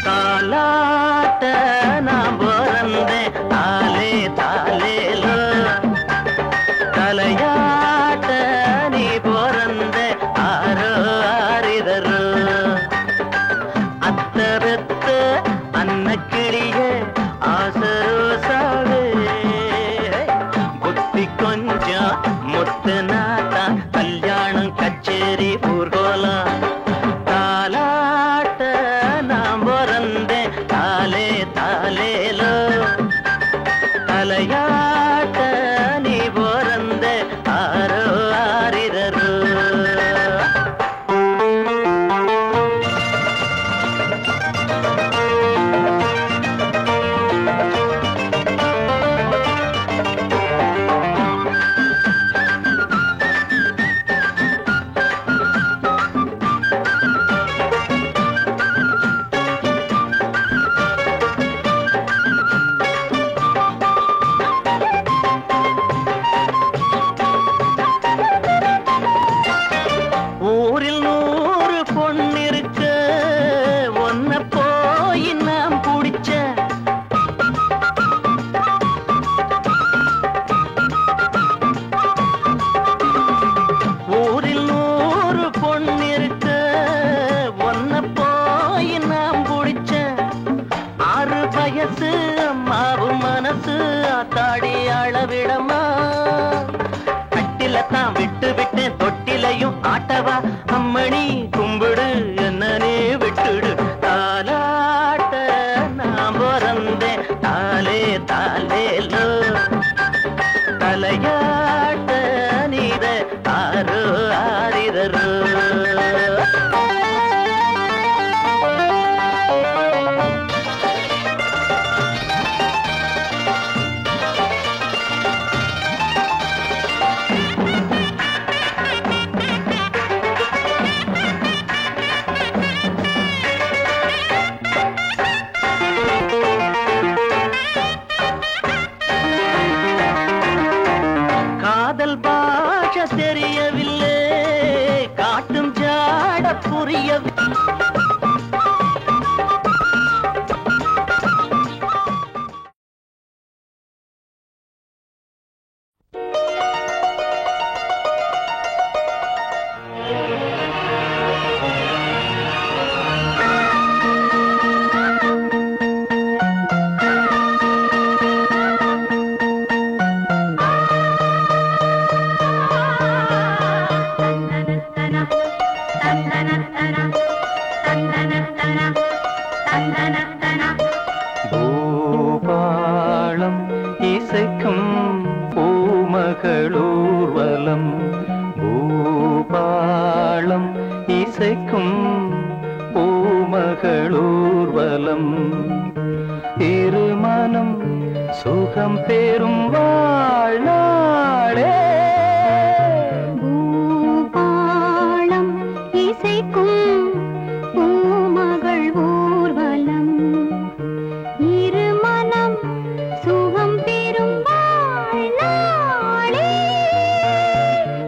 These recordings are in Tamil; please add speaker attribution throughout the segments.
Speaker 1: தாலாட்ட நான் பிறந்தேன் தாலே தாலேலோ தலையாட்ட நீ பிறந்த ஆரோ ஆரிதரோ அத்த பெத்த அன்னக்கிளிய ஆசரோசாவே புத்தி கொஞ்சம் முத்து நாட்டா கல்யாணம் கச்சேரி ஊர்கோலம் தாலாட்ட நான் பிறந்தேன் தாலே தாலேலோ தலையாட்ட நீ பிறந்த ஆரோ ஆரிதரோ ஊரில் 100 பொண்ணிருக்க ஒன்ன போய் நான் பிடிச்ச ஊரில் 100 பொண்ணிருக்க ஒன்ன போய் நான் பிடிச்ச 6 வயசு அம்மாவு மனசு ஆத்தாடி அளவிடமா கட்டில விட்டு விட்டேன் தொட்டிலையும் ஆட்டவா அம்மணி கும்பிடு என்னனே விட்டுடு தாலாட்ட நான் பிறந்தேன் தாலே தாலேலோ தலையாட்ட நீத ஆரோ ஆரிதரோ காதல் பாஷ தெரியவில்லை காட்டும் ஜாட புரியவில்லை பூபாளம் இசைக்கும் பூமகளூர்வலம் பூபாளம் இசைக்கும் பூமகளூர்வலம் திருமணம் சுகம் பெறும் வாழ்நாளே
Speaker 2: பூபாளம் இசைக்கும் பூமகள் ஊர்வலம் இருமனம் சுகம் பெறும் வாழ்நாளே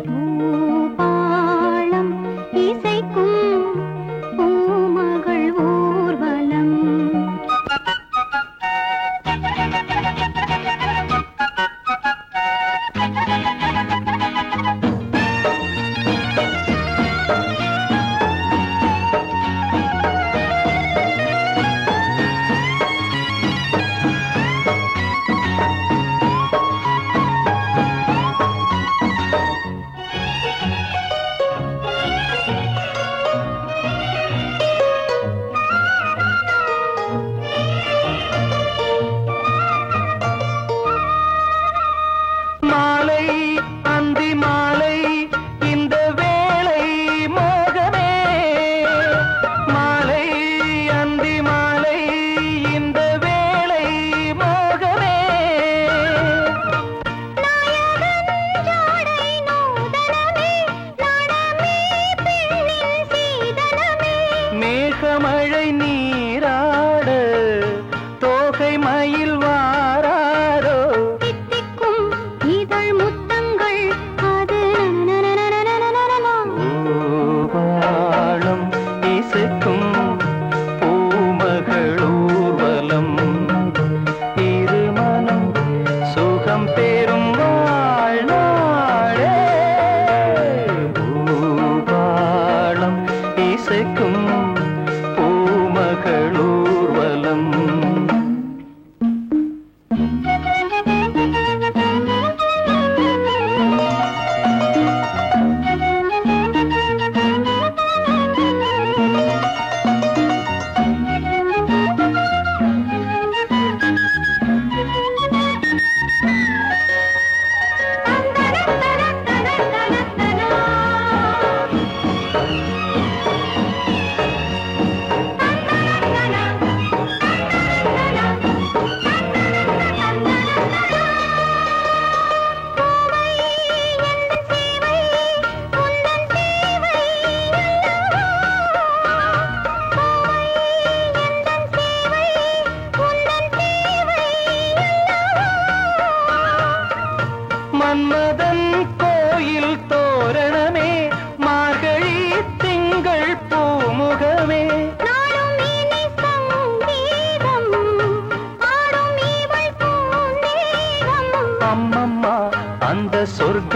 Speaker 2: பூபாளம் இசைக்கும் பூமகள் ஊர்வலம்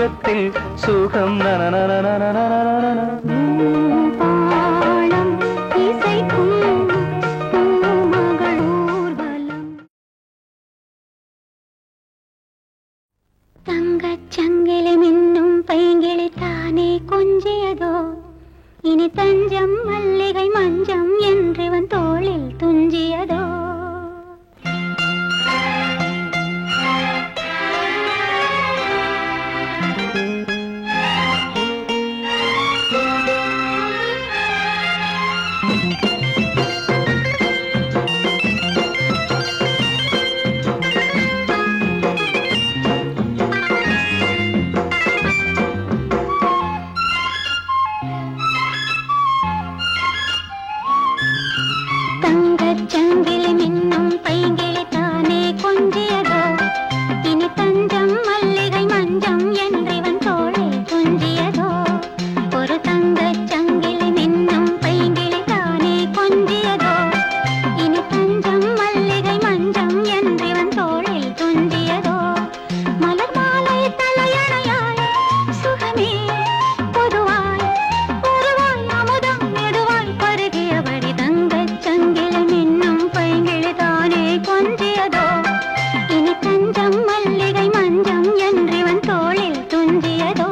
Speaker 1: சொர்க்கத்தில் சுகம்
Speaker 2: தாளம் இசைக்கும் பூமகள் ஊர்வலம். தங்கச் சங்கிலி மின்னும் பைங்கிளி தானே கொஞ்சியதோ, இனி தஞ்சம் மல்லிகை மஞ்சம் என்றவன் தோளில் துஞ்சியதோ. சங்கிலி மின்னும் பைங்கிளி தானே கொஞ்சியதோ, இனி தஞ்சம் மல்லிகை மஞ்சம் என்றவன் தோளில் துஞ்சியதோ. ஒரு தங்கச் சங்கிலி மின்னும் பைங்கிளி தானே கொஞ்சியதோ, இனி தஞ்சம் மல்லிகை மஞ்சம் என்றவன் தோளில் துஞ்சியதோ. மலர் மாலை தலையணையாய் சுகமே பொதுவாய் உருவாய் அமுதம் மெதுவாய் பருகியபடி தங்கச் சங்கிலி மின்னும் பைங்கிளி தானே கொஞ்சியதோ, இனி தஞ்சம் மல்லிகை மஞ்சம் என்றவன் தோளில் துஞ்சியதோ.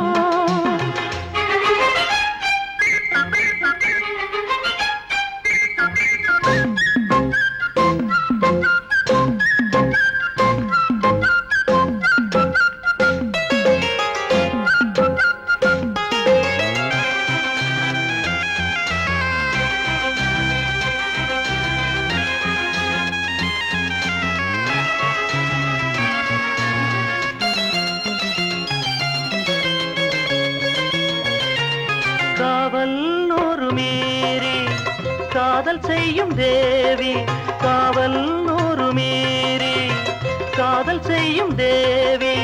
Speaker 1: காவல் நூறு மீறி காதல் செய்யும் தேவி, காவல் நூறு மீறி காதல் செய்யும் தேவி.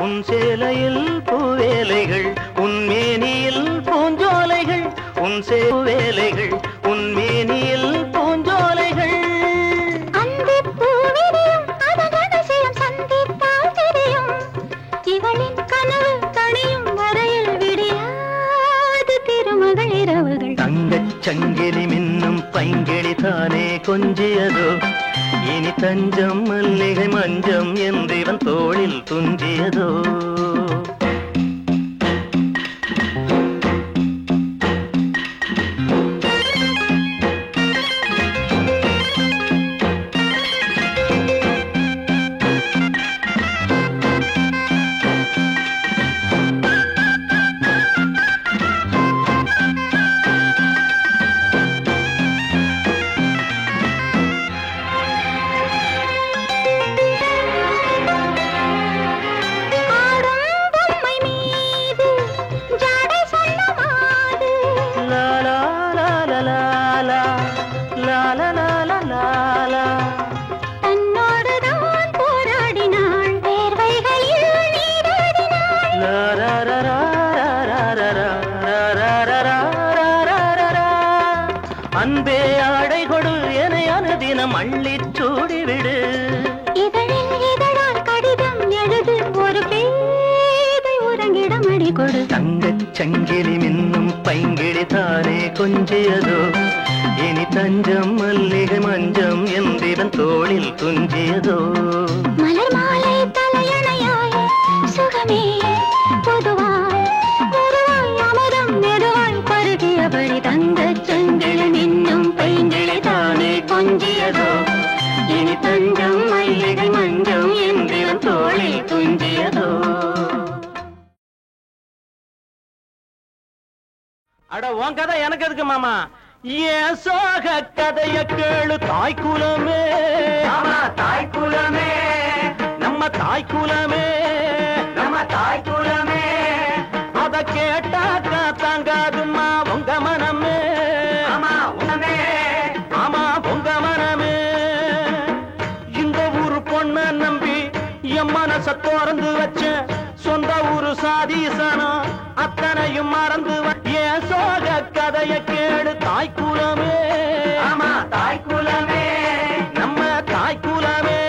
Speaker 1: உன் சேலையில் பூவேலைகள், உன் மேனியில் பூஞ்சோலைகள், உன் சேவேலைகள், உன் மேனியில் பூஞ்சோலைகள்.
Speaker 2: அந்திப் பூவிரியும் அதன் அதிசயம் சந்தித்தால் தெரியும், இவளின் கனவு தனியும் வரையில் விடியாது திருமகள் இரவுகள்.
Speaker 1: தங்கச் சங்கிலி மின்னும் பைங்கிளி தானே கொஞ்சியதோ, இனி தஞ்சம் மல்லிகை மஞ்சம் என்றவன் தோளில் துஞ்சியதோ. அன்பே ஆடை கொடு என அனுதினம் அள்ளிச் சூடிவிடு.
Speaker 2: இதழில் இதழால் கடிதம் எழுது ஒரு பேதை உறங்கிடம் அடி கொடு.
Speaker 1: தங்கச் சங்கிலி மின்னும் பைங்கிளி தானே கொஞ்சியதோ, இனி தஞ்சம் மல்லிகை மஞ்சம் என்றவன் தோளில் துஞ்சியதோ.
Speaker 2: மலர் மாலை தலையணையாய் சுகமே பொதுவாய் உருவாய் அமுதம் மெதுவாய் பருகியபடி தங்கச் சங்கிலி மின்னும் பைங்கிளி தானே கொஞ்சியதோ, இனி தஞ்சம் மல்லிகை மஞ்சம் என்றவன் தோளில் துஞ்சியதோ.
Speaker 1: அட உன் கதை எனக்கு எதுக்கு மாமா? ஏன் சோக கதைய கேளு தாய்க்குலமே, தாய்க்குலமே, நம்ம தாய்க்குலமே, நம்ம தாய்க்குலமே. அத கேட்டாக்கா தாங்காதுமா உங்க மனமே, ஆமா உனமே, ஆமா உங்க மனமே. இந்த ஊரு பொண்ண நம்பி என் மனச திறந்து வச்ச சொந்த ஊரு சாதீசனம் அத்தனையும் மறந்து ஏன் சோக கதைய கேளு தாய்க்குலமே, ஆமா தாய்க்குலமே, நம்ம தாய்க்குலமே.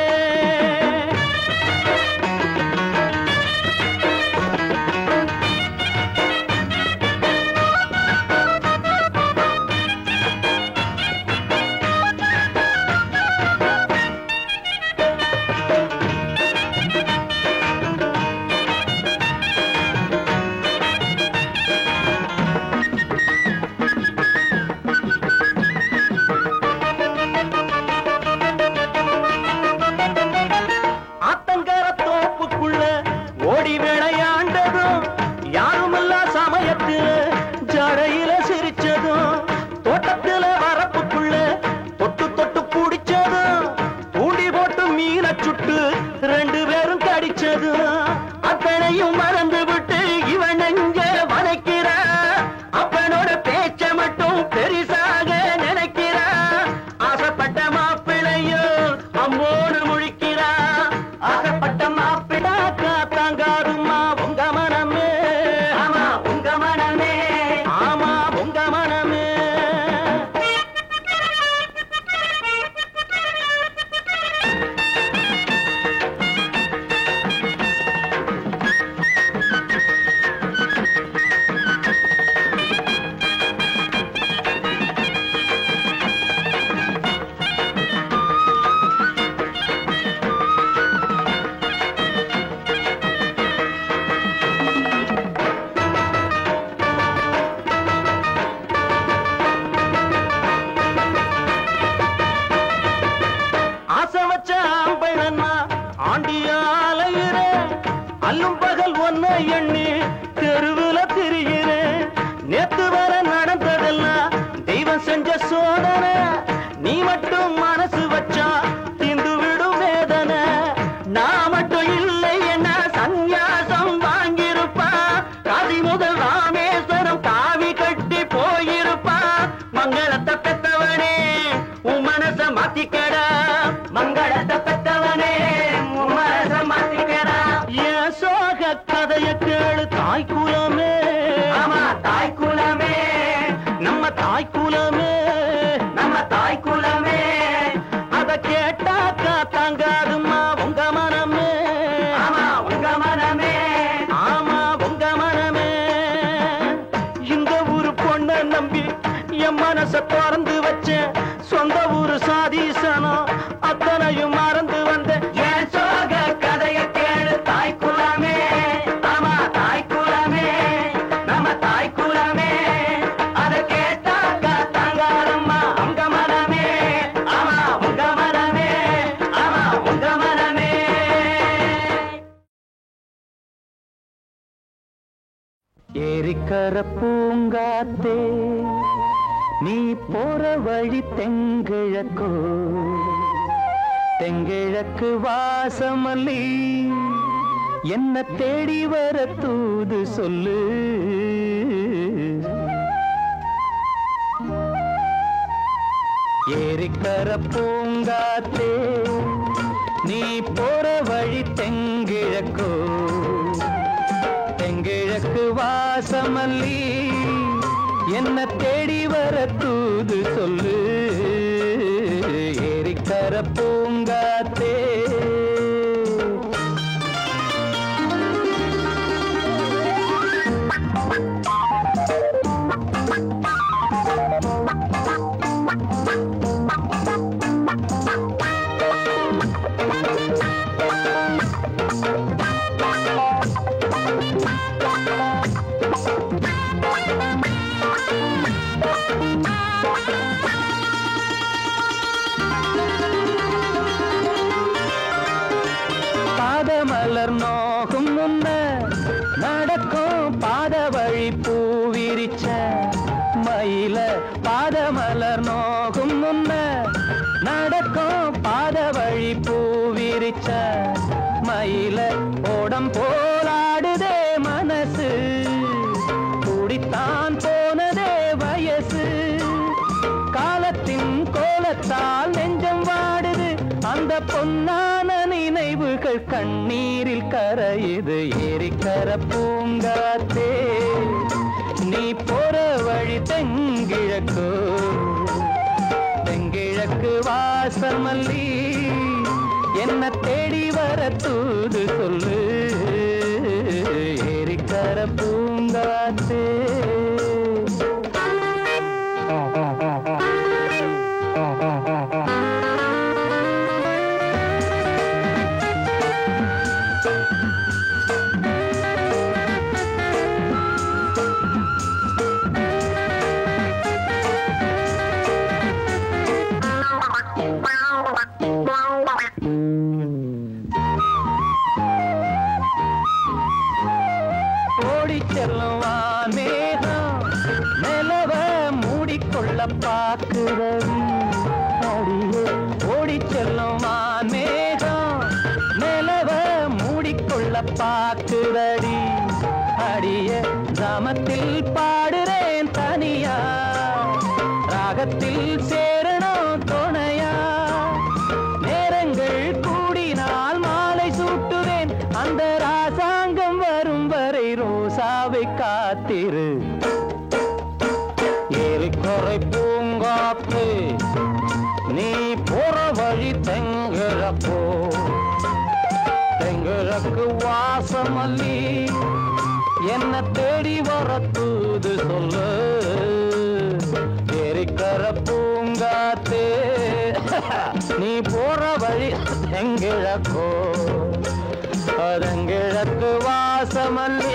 Speaker 1: நேரத்துல ஜடையில சிரிச்சதும் தோட்டத்துல வரப்புக்குள்ள தொட்டு தொட்டு புடிச்சதும் தூண்டி போட்டு மீனை சுட்டு 2 பேரும் கடிச்சதும் அத்தனையும் மறந்து விட்டு இவன் நெஞ்ச வளைக்கிறா அப்பனோட பேச்ச மட்டும் பெரிசாக நினைக்கிறா ஆசைப்பட்ட மாப்பிளையோ அம்மோடு முழிக்கிறா ஆசைப்பட்ட மாப்பிளா காத்தாங்காருமா உங்க மனமே ஆமா உங்க மனமே ஆமா உங்க மனமே ஆசை வச்ச ஆம்பளன்னா ஆண்டியாலையிற அல்லும் பகல் ஒன்ன எண்ணி தெருவுல திரிகிறேன் நேத்து வர நடந்ததெல்லாம் தெய்வம் செஞ்ச சோதனை நீ மட்டும் மனசு வச்சா தீந்து விடும் வேதனை நான் மட்டும் இல்லை என்ன சந்நியாசம் வாங்கியிருப்பா காதி முதல் ராமேஸ்வரம் காவி கட்டி போயிருப்பா மங்களத்தை பெத்தவனே உன் மனச மாத்திக்கடா மங்களத்தை பெத்தவனே உன் மனச மாத்திக்கடா என் சோக கதைய கேளு தாய் குலமே ஆமா தாய் குலமே நம்ம தாய் குலமே நம்ம தாய் குலமே அத கேட்டாக்கா தாங்காதுமா உங்க மனமே ஆமா உங்க மனமே ஆமா உங்க மனமே இந்த ஊரு பொண்ண நம்பி என் மனச திறந்து வச்சேன் சொந்த ஊரு சாதீசனம் அத்தனையும் மறந்து வந்த என் சோக கதைய கேளு தாய் குலமே ஆமா தாய் குலமே நம்ம தாய் குலமே அத கேட்டாக்கா தாங்காதம்மா உங்க மனமே ஆமா உங்க மனமே ஆமா உங்க மனமே ஏரிக்கர பூங்காத்தே நீ போற வழி தெங்கிழக்கோ தெங்கிழக்கு வாசமல்லி என்ன தேடி வர தூது சொல்லு ஏரிக்கர பூங்காத்தே நீ போற வழி தெங்கிழக்கோ தெங்கிழக்கு வாசமல்லி என்ன தேடி வர தூது சொல்லு ஏரிக்கர பூங்காத்தே பாதமலர் நோகும் முன்ன நடக்கும் பாத வழி பூவிரிச்ச மயில பாதமலர் நோகும் முன்ன நடக்கும் பாத வழி பூவிரிச்ச மயில ஓடம் போலாடுதே மனசு குடித்தான் போனதே வயசு காலத்தின் கோலத்தால் நெஞ்சம் வாடுது அந்த பொன்னான நினைவுகள் கண்ணீரில் கரையுது ஏரிக்கர பூங்காத்தே நீ போற வழி தெங்கிழக்கு தெங்கிழக்கு வாசமல்லி என்ன தேடி வர தூது சொல்லு ஏரிக்கர பூங்காத்தே ஓடி செல்லும் வானே பாக்குறடி அடியே ஓடி செல்லும் மான்மேகம் நிலவ மூடிக்கொள்ள பாக்குறடி அடியே கிராமத்தில் பாடுறேன் தனியா ராகத்தில் சேரணும் துணையா நேரங்கள் கூடினால் மாலை சூட்டுவேன் அந்த ராசாங்கம் வரும் வரை ரோசாவை காத்திரு ஏரிக்கரை பூங்காத்து நீ போற வழி தெங்கிழப்போ தெங்கிழக்கு வாசமல்லி என்ன தேடி வர தூது சொல்லு ஏரிக்கரை பூங்காத்து நீ போற வழி தெங்கிழக்கோ அதங்கிழக்கு வாசமல்லி